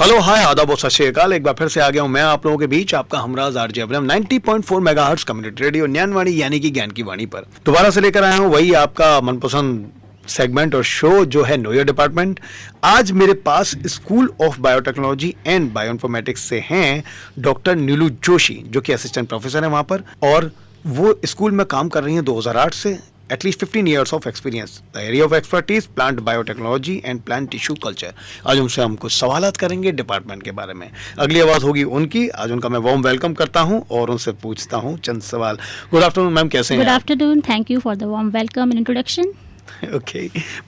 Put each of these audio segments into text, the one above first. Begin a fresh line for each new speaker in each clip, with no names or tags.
Hello hi आदाब और सत श्री अकाल। एक बार फिर से आ गया हूं मैं आप लोगों के बीच, आपका हमराज आरजे अभिनव 90.4 मेगाहर्ट्ज कम्युनिटी रेडियो ज्ञानवाणी यानी कि ज्ञान की वाणी पर दोबारा से लेकर आया हूं वही आपका मनपसंद सेगमेंट और शो जो है नो योर डिपार्टमेंट। आज मेरे पास school of biotechnology and bioinformatics से हैं डॉक्टर नीलू जोशी, जो कि असिस्टेंट प्रोफेसर है वहां पर, और वो स्कूल में काम कर रही हैं 2008 से। At least 15 years of experience. The area of expertise, plant biotechnology and plant tissue culture. आज उनसे हम कुछ सवालात करेंगे डिपार्टमेंट के बारे में। अगली आवाज़ होगी उनकी। आज उनका मैं वार्म वेलकम करता हूं और उनसे पूछता हूं चंद सवाल। गुड आफ्टरनून मैम, कैसे हैं?
Good afternoon, thank you for the warm welcome and introduction.
Okay,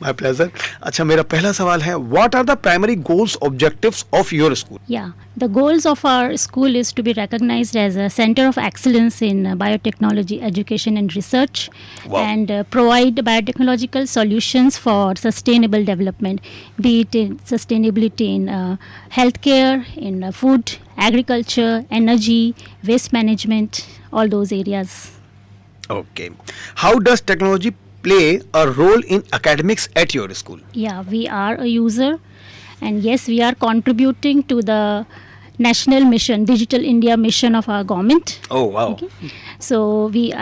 my pleasure. अच्छा, मेरा पहला सवाल है, what are the primary goals objectives of your school?
Yeah, the goals of our school is to be recognized as a center of excellence in biotechnology education and research.
Wow.
And provide biotechnological solutions for sustainable development, be it in sustainability in healthcare, in food, agriculture, energy, waste management, all those areas.
Okay. How does technology play a role in academics at your school?
Yeah, we are a user, and yes, we are contributing to the national mission, Digital India mission of our government.
Oh wow.
Okay. So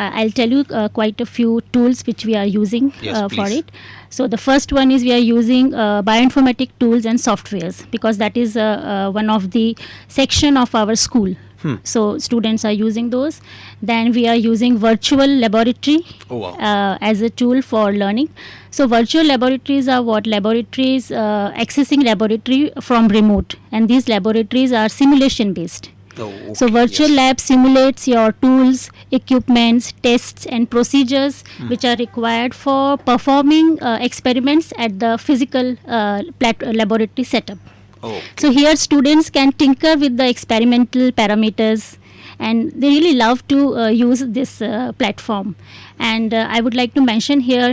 I'll tell you quite a few tools which we are using
Yes,
for
please.
it. So the first one is we are using bioinformatic tools and softwares, because that is one of the section of our school. So students are using those. Then we are using virtual laboratory
Oh wow.
as a tool for learning. So virtual laboratories are what? Laboratories accessing laboratory from remote, and these laboratories are simulation based.
Oh, okay.
So virtual
Yes.
lab simulates your tools, equipments, tests and procedures which are required for performing experiments at the physical laboratory setup.
Okay.
So here students can tinker with the experimental parameters, and they really love to use this platform. And I would like to mention here,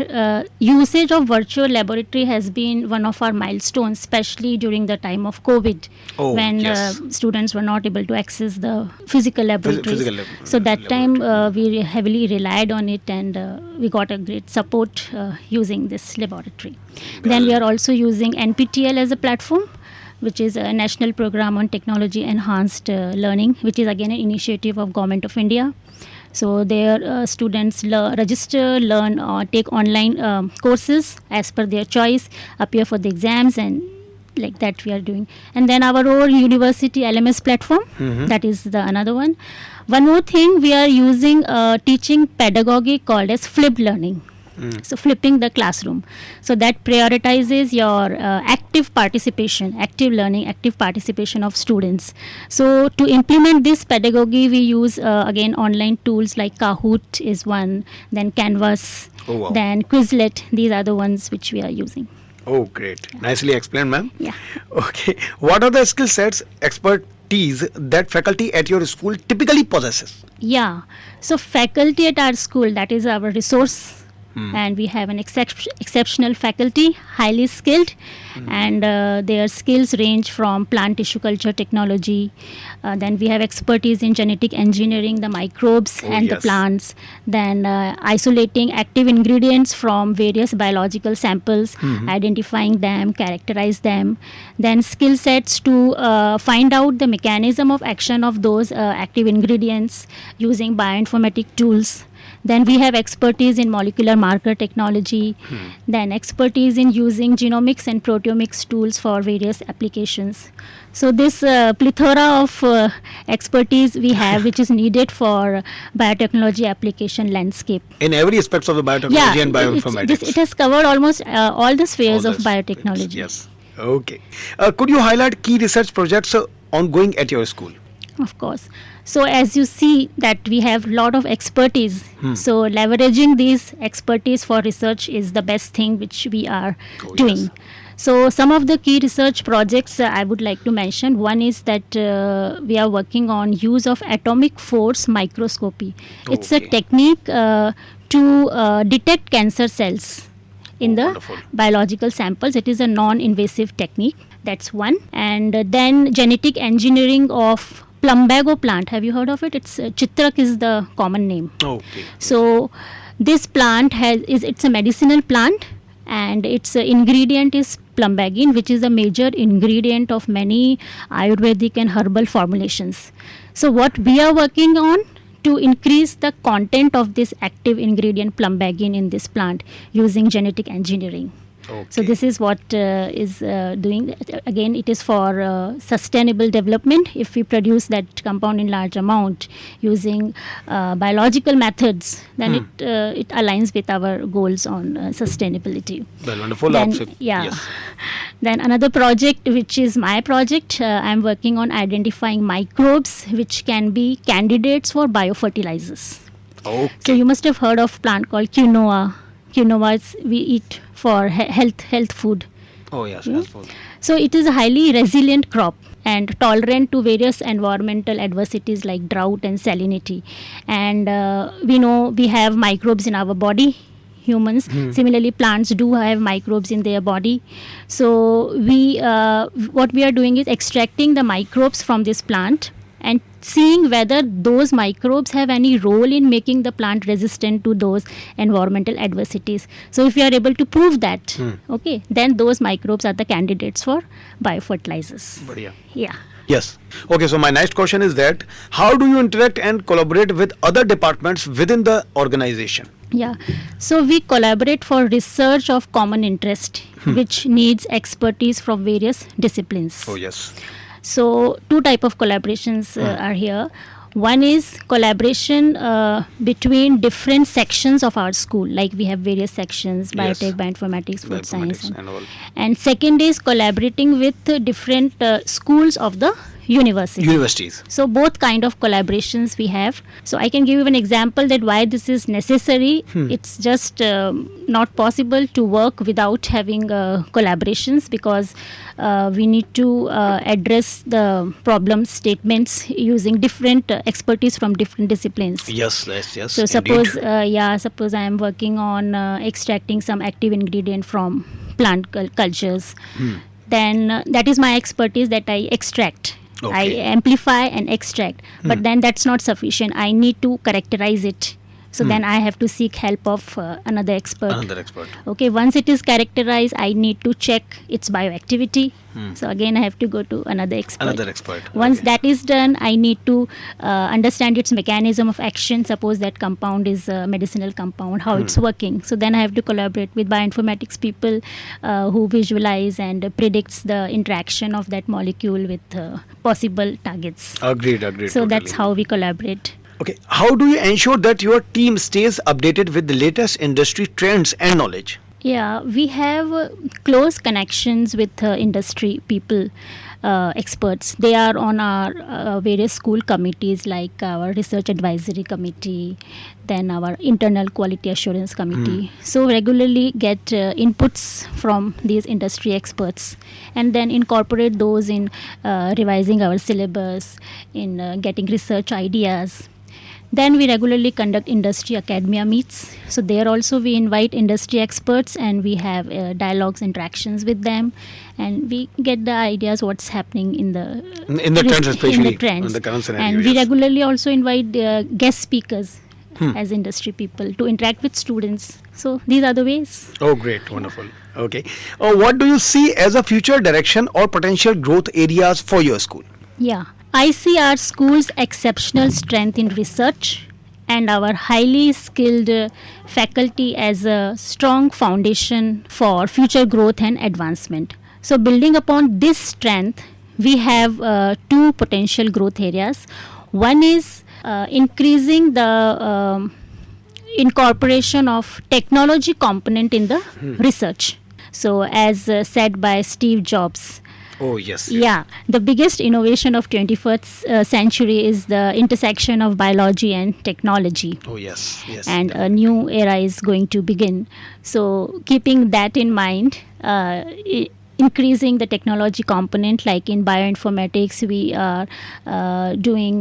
usage of virtual laboratory has been one of our milestones, especially during the time of COVID,
Oh,
when
yes.
students were not able to access the physical laboratories. So that time we heavily relied on it, and we got a great support using this laboratory. Then we are also using NPTEL as a platform, which is a national program on technology enhanced learning, which is again an initiative of Government of India. So there students register, learn or take online courses as per their choice, appear for the exams, and like that we are doing. And then our own university LMS platform, that is the another one. One more thing, we are using teaching pedagogy called as flipped learning. So flipping the classroom. So that prioritizes your active participation, active learning, active participation of students. So to implement this pedagogy, we use again online tools like Kahoot is one, then Canvas,
Oh, wow.
then Quizlet. These are the ones which we are using.
Oh great. Nicely explained, ma'am.
Yeah.
Okay. What are the skill sets, expertise that faculty at your school typically possesses?
Yeah. So faculty at our school, that is our resource. And we have an exceptional faculty, highly skilled, and their skills range from plant tissue culture technology. Then we have expertise in genetic engineering, the microbes and the
yes.
plants. Then isolating active ingredients from various biological samples, identifying them, characterize them. Then skill sets to find out the mechanism of action of those active ingredients using bioinformatic tools. Then we have expertise in molecular marker technology. Then expertise in using genomics and proteomics tools for various applications. So this plethora of expertise we have, which is needed for biotechnology application landscape.
In every aspect of the biotechnology and bioinformatics.
It has covered almost all the spheres
All
of
the
biotechnology.
Yes. Okay. Could you highlight key research projects ongoing at your school?
Of course. So as you see that we have a lot of expertise. So leveraging these expertise for research is the best thing which we are doing.
Yes.
So some of the key research projects I would like to mention. One is that we are working on use of atomic force microscopy. It's a
Okay.
technique to detect cancer cells in the
Wonderful.
biological samples. It is a non-invasive technique. That's one. And then genetic engineering of plumbago plant. Have you heard of it? It's Chitrak is the common name.
Okay.
So this plant it's a medicinal plant, and its ingredient is plumbagin, which is a major ingredient of many Ayurvedic and herbal formulations. So what we are working on to increase the content of this active ingredient plumbagin in this plant using genetic engineering.
Okay.
So this is what is doing. Again, it is for sustainable development. If we produce that compound in large amount using biological methods, then it aligns with our goals on sustainability.
Well, wonderful.
Then, yeah.
Yes.
Then another project, which is my project, I'm working on identifying microbes which can be candidates for biofertilizers.
Okay.
So you must have heard of plant called quinoa. Quinoa is we eat for health food.
Oh yes,
Yeah.
health food.
So it is a highly resilient crop and tolerant to various environmental adversities like drought and salinity. And we know we have microbes in our body, humans. Similarly, plants do have microbes in their body. So what we are doing is extracting the microbes from this plant and seeing whether those microbes have any role in making the plant resistant to those environmental adversities. So if we are able to prove that, okay, then those microbes are the candidates for biofertilizers.
Badhiya.
Yeah.
Yes. Okay, so my next question is that how do you interact and collaborate with other departments within the organization?
Yeah. So we collaborate for research of common interest, which needs expertise from various disciplines.
Oh yes.
So two type of collaborations are here. One is collaboration between different sections of our school, like we have various sections,
Yes.
biotech, bioinformatics, food science.
Bioinformatics and all.
And second is collaborating with different schools of the university.
Universities.
So both kind of collaborations we have. So I can give you an example that why this is necessary. It's just not possible to work without having collaborations, because we need to address the problem statements using different expertise from different disciplines.
Yes, yes, yes.
So
indeed.
suppose I am working on extracting some active ingredient from plant cultures. Then that is my expertise, that I extract.
Okay.
I amplify and extract, but then that's not sufficient. I need to characterize it. So then I have to seek help of another expert.
Another expert.
Okay, once it is characterized, I need to check its bioactivity. So again, I have to go to another expert.
Another expert.
Once
Okay.
that is done, I need to understand its mechanism of action. Suppose that compound is a medicinal compound, how it's working. So then I have to collaborate with bioinformatics people who visualize and predicts the interaction of that molecule with possible targets.
Agreed.
So that's
totally.
how we collaborate.
Okay, how do you ensure that your team stays updated with the latest industry trends and knowledge?
Yeah, we have close connections with industry people, experts. They are on our various school committees, like our research advisory committee, then our internal quality assurance committee. So regularly get inputs from these industry experts, and then incorporate those in revising our syllabus, in getting research ideas. Then we regularly conduct industry academia meets. So there also we invite industry experts, and we have dialogues, interactions with them, and we get the ideas what's happening in the
trends, especially
in the trends.
in the current scenario.
And we
yes.
regularly also invite guest speakers as industry people to interact with students. So these are the ways.
Oh, great, wonderful. Okay, what do you see as a future direction or potential growth areas for your school?
Yeah. I see our school's exceptional strength in research and our highly skilled faculty as a strong foundation for future growth and advancement. So building upon this strength, we have two potential growth areas. One is increasing the incorporation of technology component in the research. So as said by Steve Jobs,
Oh, yes.
yeah, the biggest innovation of 21st century is the intersection of biology and technology.
Oh, yes.
And a new era is going to begin. So keeping that in mind, increasing the technology component, like in bioinformatics, we are doing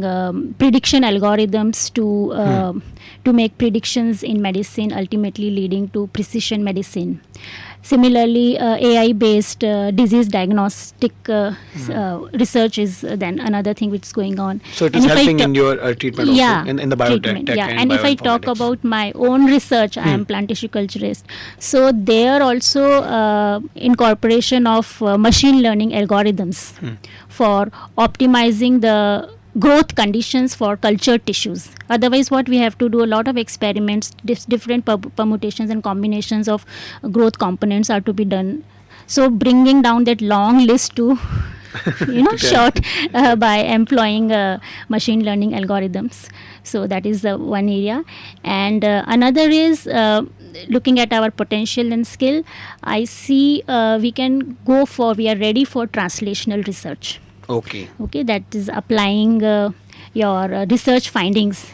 prediction algorithms to make predictions in medicine, ultimately leading to precision medicine. Similarly, AI-based disease diagnostic research is then another thing which is going on.
So it is
And if I
helping
ta-
in your treatment also,
yeah,
in the biotech
treatment,
tech
yeah.
and
And if I talk
bioinformatics.
about my own research, I am plant tissue culturist. So there also incorporation of machine learning algorithms for optimizing the growth conditions for cultured tissues. Otherwise, what we have to do, a lot of experiments, different permutations and combinations of growth components are to be done. So bringing down that long list to short by employing machine learning algorithms. So that is one area. And another is looking at our potential and skill. I see we are ready for translational research.
Okay.
Okay, that is applying your research findings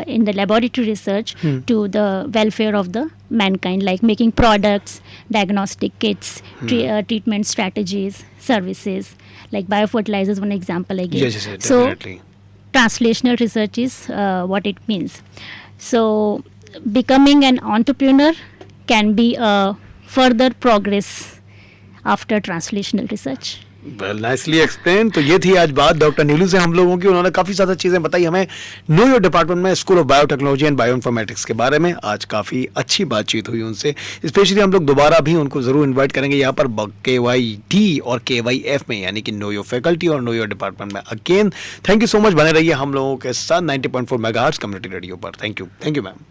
in the laboratory research to the welfare of the mankind, like making products, diagnostic kits, treatment strategies, services, like biofertilizers, one example I gave.
Yes,
So
definitely.
translational research is what it means. So becoming an entrepreneur can be a further progress after translational research.
Well nicely explain. तो ये थी आज बात doctor नीलू से हम लोगों की। उन्होंने काफ़ी ज़्यादा चीज़ें बताई हमें नो योर डिपार्टमेंट में school of biotechnology and bioinformatics के बारे में। आज काफ़ी अच्छी बातचीत हुई उनसे। स्पेशली हम लोग दोबारा भी उनको ज़रूर इन्वाइट करेंगे यहाँ पर KYD और KYF में, यानी कि नो योर फैकल्टी और नो योर डिपार्टमेंट में। Again thank you so much, बने रहिए हम लोगों के साथ 90.4 मेगाहर्ट्ज़ कम्युनिटी रेडियो पर। Thank you ma'am.